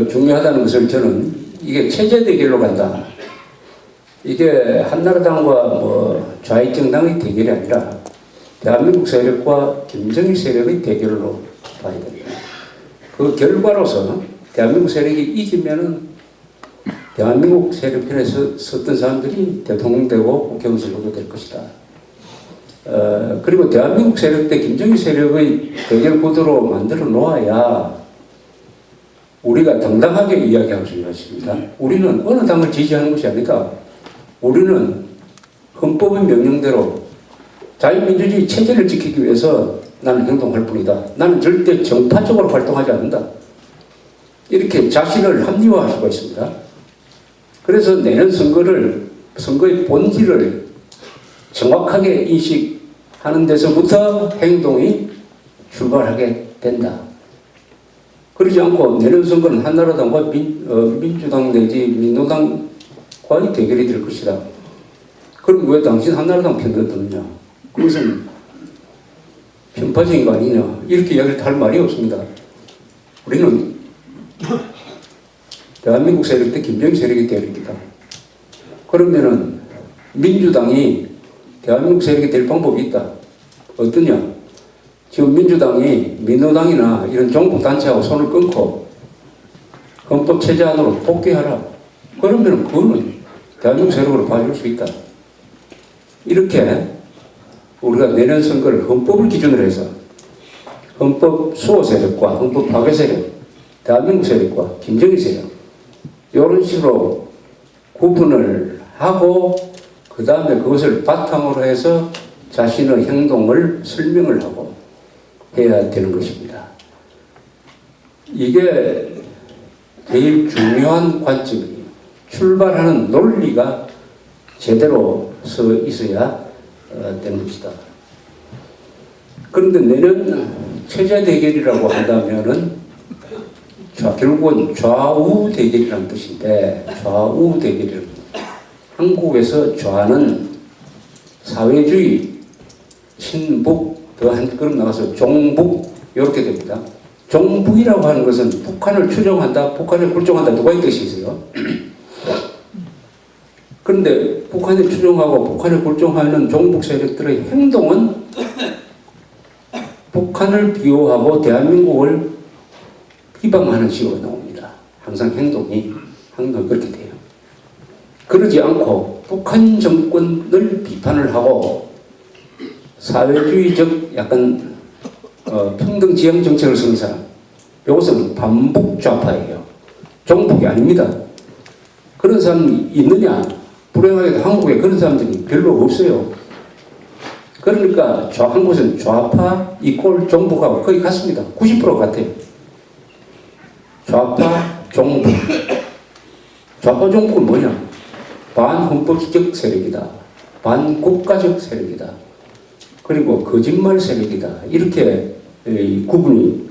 중요하다는 것을 저는 이게 체제 대결로 간다. 이게 한나라당과 뭐 좌익 정당의 대결이 아니라 대한민국 세력과 김정일 세력의 대결로 봐야 된다. 그 결과로서 대한민국 세력이 이기면은 대한민국 세력 편에 섰던 사람들이 대통령 되고 국회의원으로 될 것이다. 그리고 대한민국 세력 때 김정일 세력의 대결 구도로 만들어 놓아야 우리가 당당하게 이야기할 수 있습니다. 우리는 어느 당을 지지하는 것이 아니라 우리는 헌법의 명령대로 자유민주주의 체제를 지키기 위해서 나는 행동할 뿐이다. 나는 절대 정파적으로 활동하지 않는다. 이렇게 자신을 합리화할 수가 있습니다. 그래서 내년 선거의 본질을 정확하게 인식하는 데서부터 행동이 출발하게 된다. 그러지 않고 내년 선거는 한나라당과 민주당 내지 민노당과의 대결이 될 것이다. 그럼 왜 당신 한나라당 편을 드느냐? 그것은 편파적인 거 아니냐? 이렇게 이야기를 할 말이 없습니다. 우리는 대한민국 세력 때 김정일 세력이 대립니다. 그러면은 민주당이 대한민국 세력이 될 방법이 있다. 어떠냐? 지금 민주당이 민노당이나 이런 종북단체하고 손을 끊고 헌법체제 안으로 복귀하라. 그러면 그거는 대한민국 세력으로 봐줄 수 있다. 이렇게 우리가 내년 선거를 헌법을 기준으로 해서 헌법 수호 세력과 헌법 파괴 세력, 대한민국 세력과 김정일 세력 이런 식으로 구분을 하고 그 다음에 그것을 바탕으로 해서 자신의 행동을 설명을 하고 해야 되는 것입니다. 이게 제일 중요한 관점이에요. 출발하는 논리가 제대로 서 있어야 되는 것이다. 그런데 내년 체제 대결이라고 한다면은 결국은 좌우 대결이라는 뜻인데 좌우 대결이라는 한국에서 좌는 사회주의, 친북, 더 한 걸음 나가서 종북 이렇게 됩니다. 종북이라고 하는 것은 북한을 추종한다, 북한을 굴종한다 누가 이 뜻이 있어요? 그런데 북한을 추종하고 북한을 굴종하는 종북 세력들의 행동은 북한을 비호하고 대한민국을 비방하는 식으로 나옵니다. 항상 행동이 그렇게 돼요. 그러지 않고 북한 정권을 비판을 하고 사회주의적 약간 평등 지향 정책을 쓰는 사람, 이것은 반북 좌파예요. 종북이 아닙니다. 그런 사람이 있느냐? 불행하게도 한국에 그런 사람들이 별로 없어요. 그러니까 한국은 좌파 이꼴 종북하고 거의 같습니다. 90% 같아요. 좌파 종북. 좌파 종북은 뭐냐? 반헌법적 세력이다. 반국가적 세력이다. 그리고 거짓말 세력이다. 이렇게 구분이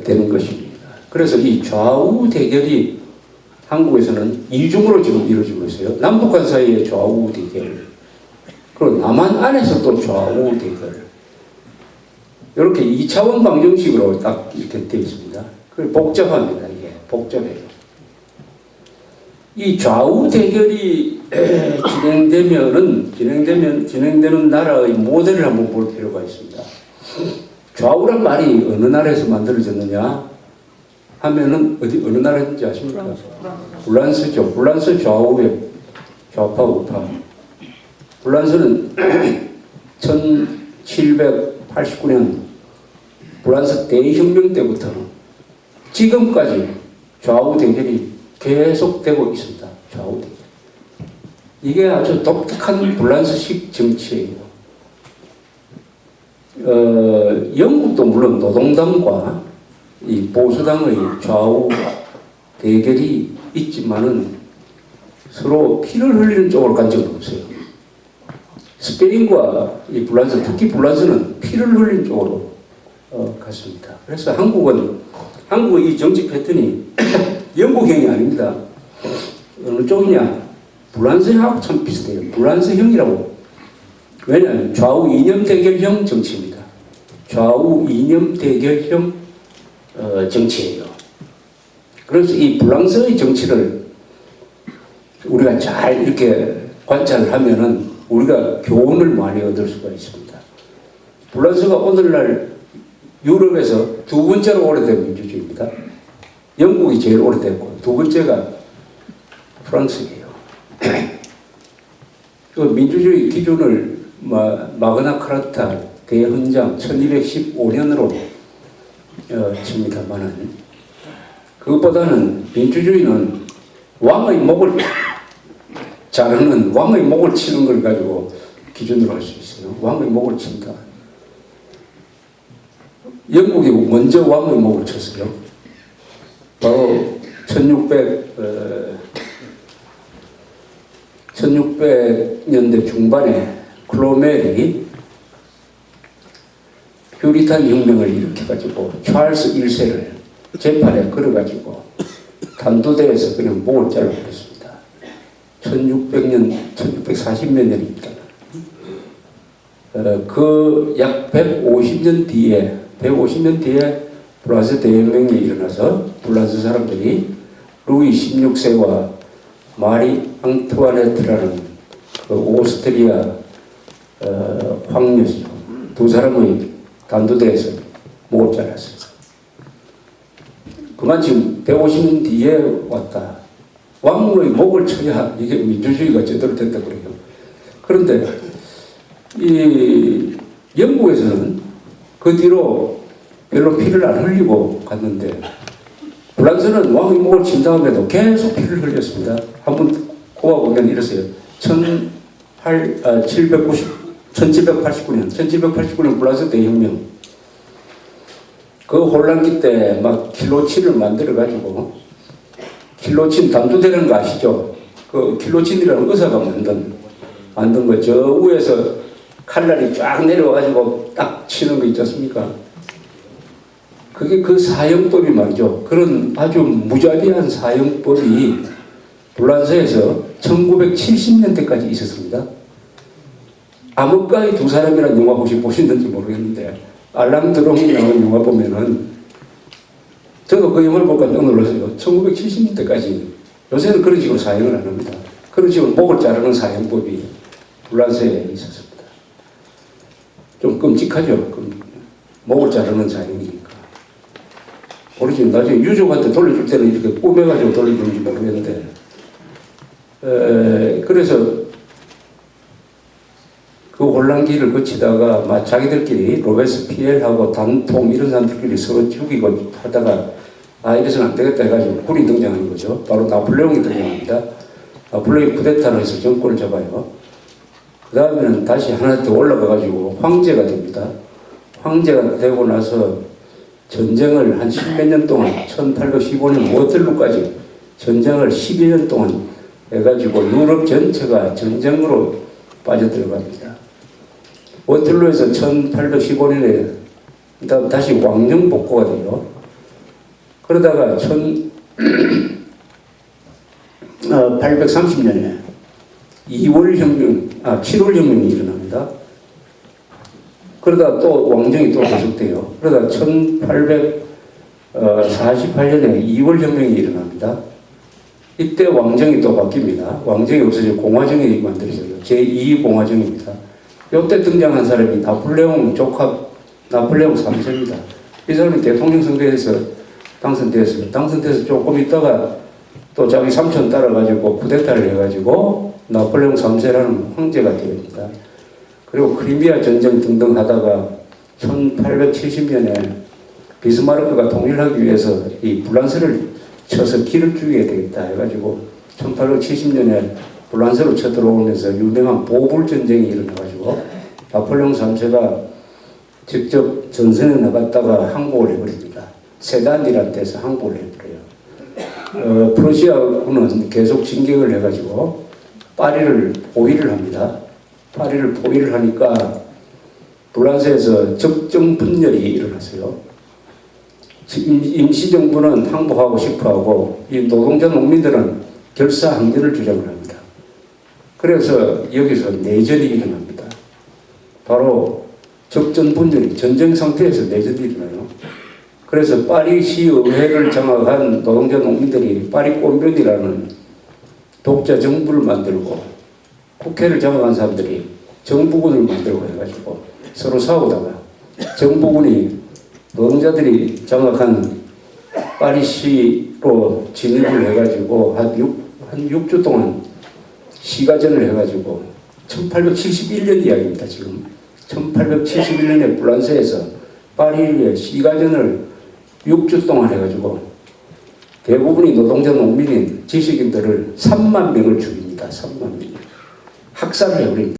되는 것입니다. 그래서 이 좌우 대결이 한국에서는 이중으로 지금 이루어지고 있어요. 남북한 사이의 좌우 대결, 그리고 남한 안에서도 좌우 대결. 이렇게 2차원 방정식으로 딱 이렇게 되어 있습니다. 복잡합니다. 이게 복잡해요. 이 좌우 대결이 진행되는 나라의 모델을 한번 볼 필요가 있습니다. 좌우란 말이 어느 나라에서 만들어졌느냐 하면은 어느 나라인지 아십니까? 불란스죠. 불란스 좌우의 좌파 우파. 불란스는 1789년 불란스 대혁명 때부터 지금까지 좌우 대결이 계속되고 있습니다. 좌우 대결. 이게 아주 독특한 불란스식 정치예요. 영국도 물론 노동당과 이 보수당의 좌우 대결이 있지만은 서로 피를 흘리는 쪽으로 간 적은 없어요. 스페인과 이 불란스, 특히 불란스는 피를 흘린 쪽으로 갔습니다. 그래서 한국의 이 정치 패턴이 영국형이 아닙니다. 어느 쪽이냐? 불란스형하고 참 비슷해요. 불란스형이라고. 왜냐하면 좌우 이념 대결형 정치입니다. 좌우 이념 대결형 정치예요. 그래서 이 프랑스의 정치를 우리가 잘 이렇게 관찰을 하면은 우리가 교훈을 많이 얻을 수가 있습니다. 프랑스가 오늘날 유럽에서 두 번째로 오래된 민주주의입니다. 영국이 제일 오래됐고 두 번째가 프랑스예요. 그 민주주의 기준을 마그나 카르타 대헌장 1215년으로 칩니다만은 그것보다는 민주주의는 왕의 목을 자르는 왕의 목을 치는 걸 가지고 기준으로 할 수 있어요. 왕의 목을 친다. 영국이 먼저 왕의 목을 쳤어요. 바로 1600년대 중반에 클로멜이 휴리탄 혁명을 일으켜가지고 찰스 1세를 재판에 걸어가지고 단두대에서 그냥 목을 잘라버렸습니다. 1600년, 1640몇 년입니다. 그 약 150년 뒤에 프랑스 대혁명이 일어나서 프랑스 사람들이 루이 16세와 마리 앙투아네트라는 그 오스트리아 황녀죠. 두 사람의 단두대에서 목을 잘랐어요. 그만 지금 150년 뒤에 왔다. 왕의 목을 쳐야 이게 민주주의가 제대로 된다 그래요. 그런데 이 영국에서는 그 뒤로 별로 피를 안 흘리고 갔는데 프랑스는 왕의 목을 친 다음에도 계속 피를 흘렸습니다. 한번 꼽아보면 이랬어요. 1789년 프랑스 대혁명. 그 혼란기 때 막 길로친을 만들어가지고, 길로친 단두대라는 거 아시죠? 그 길로친이라는 의사가 만든 거, 저 위에서 칼날이 쫙 내려와가지고 딱 치는 거 있지 않습니까? 그게 그 사형법이 말이죠. 그런 아주 무자비한 사형법이 프랑스에서 1970년대까지 있었습니다. 암흑가의 두 사람이라는 영화 혹시 보셨는지 모르겠는데, 알랑 드롱이 나오는 영화 보면은, 저도 그 영화를 보고 깜짝 놀랐어요. 1970년대까지. 요새는 그런 식으로 사형을 안 합니다. 그런 식으로 목을 자르는 사형법이 프랑스에 있었습니다. 좀 끔찍하죠. 목을 자르는 사형이니까. 모르지. 나중에 유족한테 돌려줄 때는 이렇게 꾸며가지고 돌려주는지 모르겠는데, 그래서 그 혼란기를 거치다가 막 자기들끼리 로베스피에르하고 단통 이런 사람들끼리 서로 죽이고 하다가 이래서는 안 되겠다 해가지고 군이 등장하는 거죠. 바로 나폴레옹이 등장합니다. 나폴레옹이 쿠데타를 해서 정권을 잡아요. 그 다음에는 다시 하나 더 올라가가지고 황제가 됩니다. 황제가 되고 나서 전쟁을 한 10몇 년 동안 1815년 워틀루까지 전쟁을 12년 동안 해가지고 유럽 전체가 전쟁으로 빠져들어갑니다. 워틀루에서 1815년에 다시 왕정 복구가 돼요. 그러다가 1830년에 7월 혁명이 일어납니다. 그러다 또 왕정이 또 계속돼요. 그러다 1848년에 2월 혁명이 일어납니다. 이때 왕정이 또 바뀝니다. 왕정이 없어져 공화정이 만들어져요. 제2공화정입니다. 이때 등장한 사람이 나폴레옹 조카 나폴레옹 3세입니다. 이 사람이 대통령 선거에서 당선됐어요. 당선돼서 조금 있다가 또 자기 삼촌 따라가지고 쿠데타를 해가지고 나폴레옹 3세라는 황제가 됩니다. 그리고 크리미아 전쟁 등등 하다가 1870년에 비스마르크가 통일하기 위해서 이 프랑스를 쳐서 길을 죽여야 되겠다 해가지고 1870년에 프랑스로 쳐들어오면서 유명한 보불 전쟁이 일어나가지고 나폴레옹 3세가 직접 전선에 나갔다가 항복을 해버립니다. 세단이라는 데서 항복을 해버려요. 프러시아군은 계속 진격을 해가지고 파리를 포위를 합니다. 파리를 포위를 하니까 프랑스에서 적정 분열이 일어났어요. 임시정부는 항복하고 싶어하고 이 노동자 농민들은 결사항전을 주장을 합니다. 그래서 여기서 내전이 일어납니다. 바로 적전 분열이 전쟁 상태에서 내전이 일어나요. 그래서 파리시 의회를 장악한 노동자 농민들이 파리 꼰변이라는 독자 정부를 만들고 국회를 장악한 사람들이 정부군을 만들고 해가지고 서로 싸우다가 정부군이 노동자들이 장악한 파리시로 진입을 해가지고 한 6주 동안 시가전을 해가지고 1871년 이야기입니다. 지금 1871년에 프랑스에서 파리에 시가전을 6주 동안 해가지고 대부분이 노동자 농민인 지식인들을 3만 명을 죽입니다. 3만 명. 학살을 해버립니다.